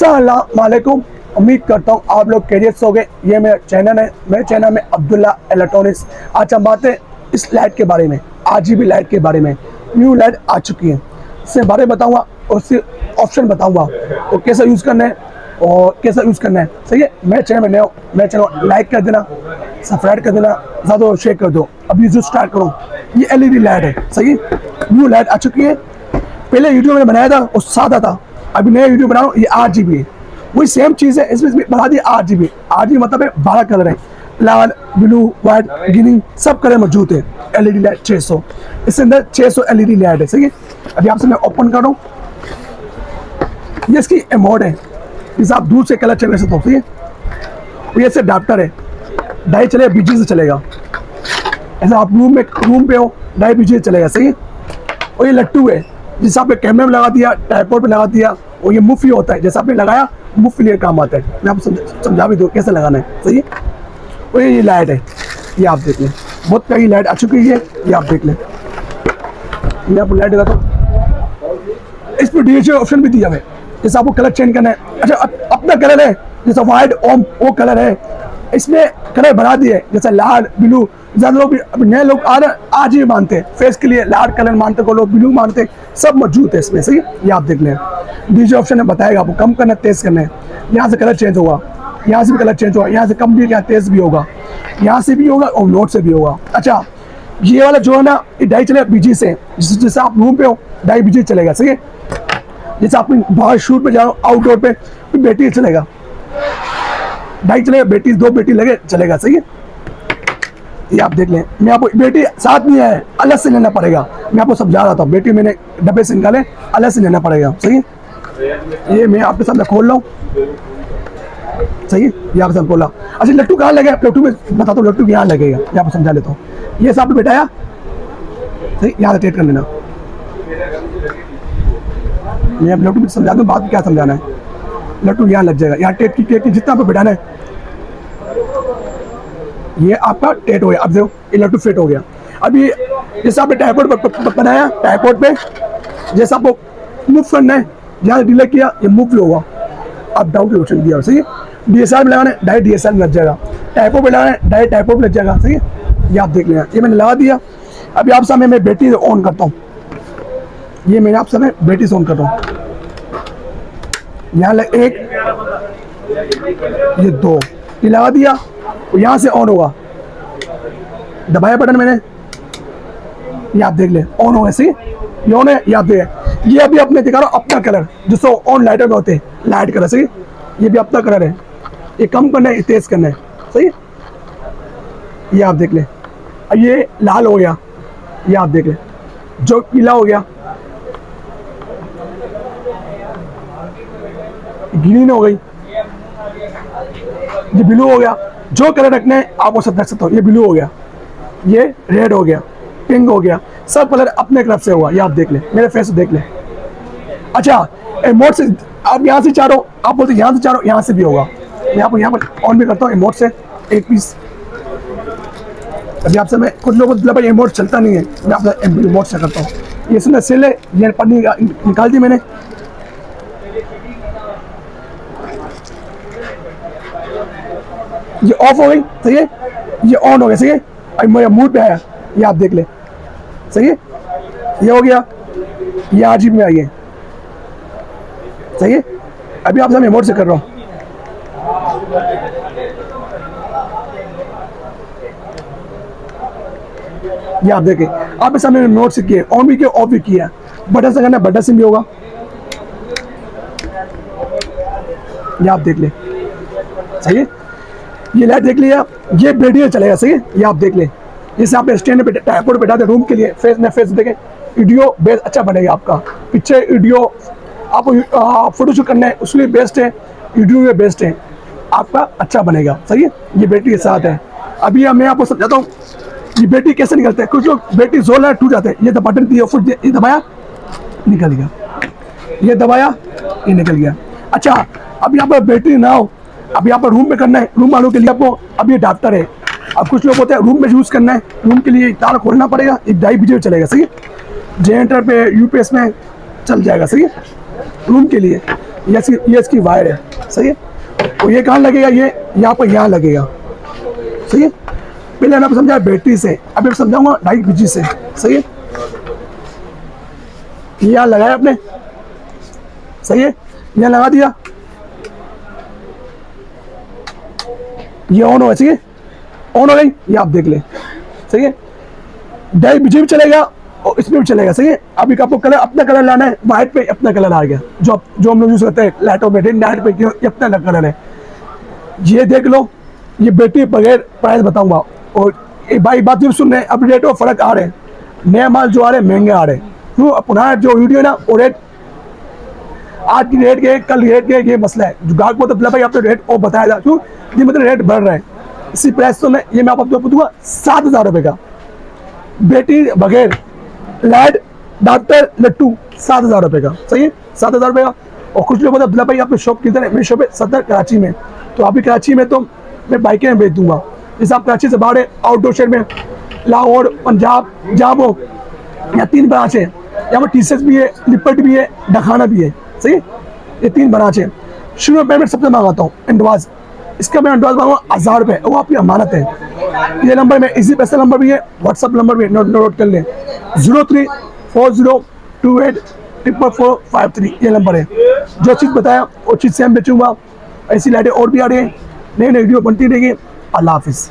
अस्सलाम वालेकुम। उम्मीद करता हूँ आप लोग खैरियत से होंगे। ये मेरा चैनल है, मेरे चैनल में अब्दुल्ला इलेक्ट्रॉनिक्स। आज हम बातें इस लाइट के बारे में, RGB लाइट के बारे में। न्यू लाइट आ चुकी है, इससे बारे बताऊँगा और उससे ऑप्शन बताऊँगा तो कैसा यूज़ करना है और कैसा यूज़ करना है। सही है, मेरे चैनल में नए हो, मेरे चैनल लाइक कर देना, सब्सक्राइब कर देना, ज़्यादा शेयर कर दो। अभी जो स्टार्ट करो, ये LED लाइट है। सही है, न्यू लाइट आ चुकी है। पहले वीडियो मैंने बनाया था वो सादा था, अभी नया वीडियो बना रहा हूँ, ये RGB है। वही सेम चीज़ है, इसमें बना दी RGB। RGB मतलब है 12 कलर है, लाल, ब्लू, व्हाइट, ग्रीन, सब कलर मौजूद है। LED लाइट 600, इसके अंदर 600 LED लाइट है। सही है, अभी आपसे मैं ओपन कर रहा हूँ। ये इसकी मोड है, जैसे आप दूर से कलर चल सकते हो। सही है, ये ऐसे अडाप्टर है, डाई चलेगा, BG से चलेगा। ऐसा आप रूम पे हो, डाई BG से चलेगा। सही है, और ये लट्टू है, जिसे आपने कैमरे में लगा दिया, ट्राइपॉड पे लगा दिया, और ये मुफ्त होता है। जैसे आपने लगाया मुफ्त लिए काम आता है। मैं आपको समझा भी दूँ कैसे लगाना है। सही है, और ये लाइट है, ये आप देख लें, बहुत प्यारी लाइट आ चुकी है। ये आप देख लें, मैं आपको लाइट लगाता हूँ। इस पर DHL ऑप्शन भी दिया है, जैसे आपको कलर चेंज करना है। अच्छा, अपना कलर है, जैसे वाइट ओम वो कलर है, इसमें कलर बढ़ा दिए, जैसे लाल, ब्लू। ज़्यादा लोग भी नए लोग आज ही मानते हैं, फेस के लिए लाल कलर मानते, को लोग ब्लू मानते, सब मौजूद है इसमें। सही, ये आप देख लें। DHL ऑप्शन है, बताएगा आपको कम करना है, तेज़ करना है। यहाँ से कलर चेंज होगा, यहाँ से भी कलर चेंज होगा, यहाँ से कम भी, यहाँ तेज़ भी होगा, यहाँ से भी होगा और नोट से भी होगा। अच्छा, ये वाला जो है ना, ये डाई चलेगा BG से। जैसे आप रूम पे हो, डाई BG चलेगा। सही है, जैसे आप बाहर शूट पे जाओ, आउटडोर पे, तो बैटरी चलेगा, डाई चलेगा, बैटरी 2 बैटरी लगे चलेगा। सही है, ये आप देख लें। मैं आपको बैटरी साथ नहीं है, अलग से लेना पड़ेगा। मैं आपको समझा रहा था, बैटरी मैंने डब्बे से निकाले, अलग से लेना पड़ेगा। सही है, ये मैं आपके सामने खोल रहा हूँ। सही है, ये आपके सामने खोला। अच्छा, लट्टू कहाँ लगेगा, लट्टू में बताता हूँ, लट्टू यहाँ लगेगा, मैं आपको समझा लेता हूँ। ये साथ में बैठाया, सही, यहाँ से टेट कर लेना। मैं अब लट्टू में समझा दूँ, बात क्या समझाना है। लट्टू यहाँ लग जाएगा, यहाँ टेट की जितना पे बैठाना है, ये आपका टेट हो गया। अब देखो, ये लट्टू फिट हो गया। अभी जैसे आपने ट्राइपॉड बनाया, ट्राइपॉड पे जैसे आपको मूव करना है, जहाँ डिले किया, ये मूव होगा, अप डाउन के ऑप्शन दिया। सही है, DSLR में लगाना है, डायरेक्ट DSLR में लग जाएगा। ट्राइपॉड पे लगाना है, डायरेक्ट ट्राइपॉड में लग जाएगा। सही है, ये आप देख लेना, ये मैंने लगा दिया। अभी आप सामने मैं बैटरी ऑन करता हूँ, ये मैंने आप सामने बैटरी से ऑन कर रहा हूँ। यहाँ एक, ये 2, ये लगा दिया, और यहाँ से ऑन होगा, दबाया बटन मैंने, ये आप देख ले ऑन हो। ऐसे ये ऑन है, ये आप देख। ये अभी अपने दिखा रहा हूँ अपना कलर, जिसको ऑन लाइटर में होते हैं, लाइट कलर। सही, ये भी अपना कलर है, ये कम करना है, ये तेज करना है। सही, ये आप देख ले। ये लाल हो गया, ये आप देख ले, जो पीला हो गया, ग्रीन हो गई, ये ब्लू हो गया। जो कलर रखना है आप वो सब रख सकते हो। ये ब्लू हो गया, ये रेड हो गया, पिंक हो गया, सब कलर अपने तरफ से होगा। ये आप देख ले, मेरे फेस देख ले। अच्छा, इमोट से आप यहाँ से चारों, आप बोलते यहाँ से चारों, यहाँ से भी होगा। मैं आपको यहाँ पर ऑन भी करता हूँ इमोट से, एक पीस। अभी आपसे मैं कुछ लोगों को भाई इमोट चलता नहीं है, मैं आपसे इमोट से करता हूँ। ये सुना सेल है, ये पन्नी निकाल दी मैंने। ये ऑफ हो गई। सही है, ये ऑन हो गया। सही है, अभी मेरा मूड पे आया, ये आप देख ले। सही है, ये हो गया, ये RGB में आई है। सही है, अभी आप रिमोट से कर रहा हूँ। ये आप देखें, आप इस सामने रिमोट से किए, ऑन भी किया, ऑफ भी किया। बटन से करना, बटन से भी होगा। ये आप देख ले। सही है, ये लाइट देख लिया, ये बैटरी चलेगा। सही है, ये आप देख ले। जैसे आप स्टैंड पे ट्राइपॉड बैठा दे रूम के लिए, फेस में फेस देखें, वीडियो बेस अच्छा बनेगा आपका। पीछे वीडियो आपको फोटोशूट करना है, उसके लिए बेस्ट है, वीडियो में बेस्ट है, आपका अच्छा बनेगा। सही है, ये बैटरी के साथ है। अभी मैं आपको समझाता हूँ ये बैटरी कैसे निकलते हैं। कुछ लोग बैटरी जोर लगा टूट जाते हैं। ये बटन दिया, फुट ये दबाया, निकल गया, ये दबाया, ये निकल गया। अच्छा, अब यहाँ पर बैटरी ना हो, अब यहाँ पर रूम में करना है, रूम वालों के लिए आपको अब ये अडाप्टर है। अब कुछ लोग होते हैं रूम में यूज़ करना है, रूम के लिए तार खोलना पड़ेगा, एक डाई BG चलेगा। सही है, जनरेटर पे UPS में चल जाएगा। सही है, रूम के लिए ये इसकी वायर है, सही है। और ये कहाँ लगेगा, ये यहाँ पर यहाँ लगेगा, सही है। पहले मैंने आपको समझाया बैटरी से, अभी मैं समझाऊंगा डाई बीजी से, सही है। ये यहाँ लगाया आपने, सही है, यहाँ लगा दिया, ये ऑन हो, सही है, ऑन हो गई, ये आप देख लें, सही है। डाई बीजी भी चलेगा और इसमें भी चलेगा, सही है। अभी आपको कलर अपना कलर लाना है, वाइट पे अपना कलर आ गया, जो हम लोग यूज करते हैं लाइटों में, नाइट पे, ये अपना कलर है। ये देख लो, ये बैटरी बगैर प्राइस बताऊंगा। और एक भाई बात भी सुन रहे हैं, अब रेट में फर्क आ रहे हैं, नए माल जो आ रहे हैं महंगे आ रहे हैं, क्यों पुराना जो वीडियो है ना वो रेट आज की रेट के कल रेट के ये मसला है। जो ग्राहक को तो भाई आपने रेट और बताया था, क्यों ये मतलब रेट बढ़ रहा है। इसी प्राइस तो ये मैं आपको पूछूंगा 7,000 रुपये का, बैटरी बगैर लाइट डॉक्टर लट्टू 7,000 रुपये का, सही है, 7,000 रुपये का। और कुछ लोग बोलते भाई आपने शॉप किधर है, मेरी शॉप है सदर कराची में। तो अभी कराची में तो मैं बाइकें बेच दूंगा, जैसे आप कराची से बाहर है आउटडोर शहर में, लाहौर, पंजाब, जहाँ हो, यहाँ 3 ब्रांच है, यहाँ पर टी-शर्ट भी है, लिपट भी है, डखाना भी है, सही है। ये 3 ब्रांच है। शुरू में पेमेंट सबसे मंगाता हूँ एंडवाज, इसका मैं एंडवाज मांगूंगा 1000 रुपये, वो आपकी अमानत है। ये नंबर में इजी पैसा नंबर भी है, व्हाट्सअप नंबर भी नोट कर लें, 0340284453, ये नंबर है। जो चीज़ बताया वो चीज़ से हम बेचूंगा। ऐसी लाइटें और भी आ रही है, नई नई वीडियो बनती रहेगी। अल्लाह हाफिज़।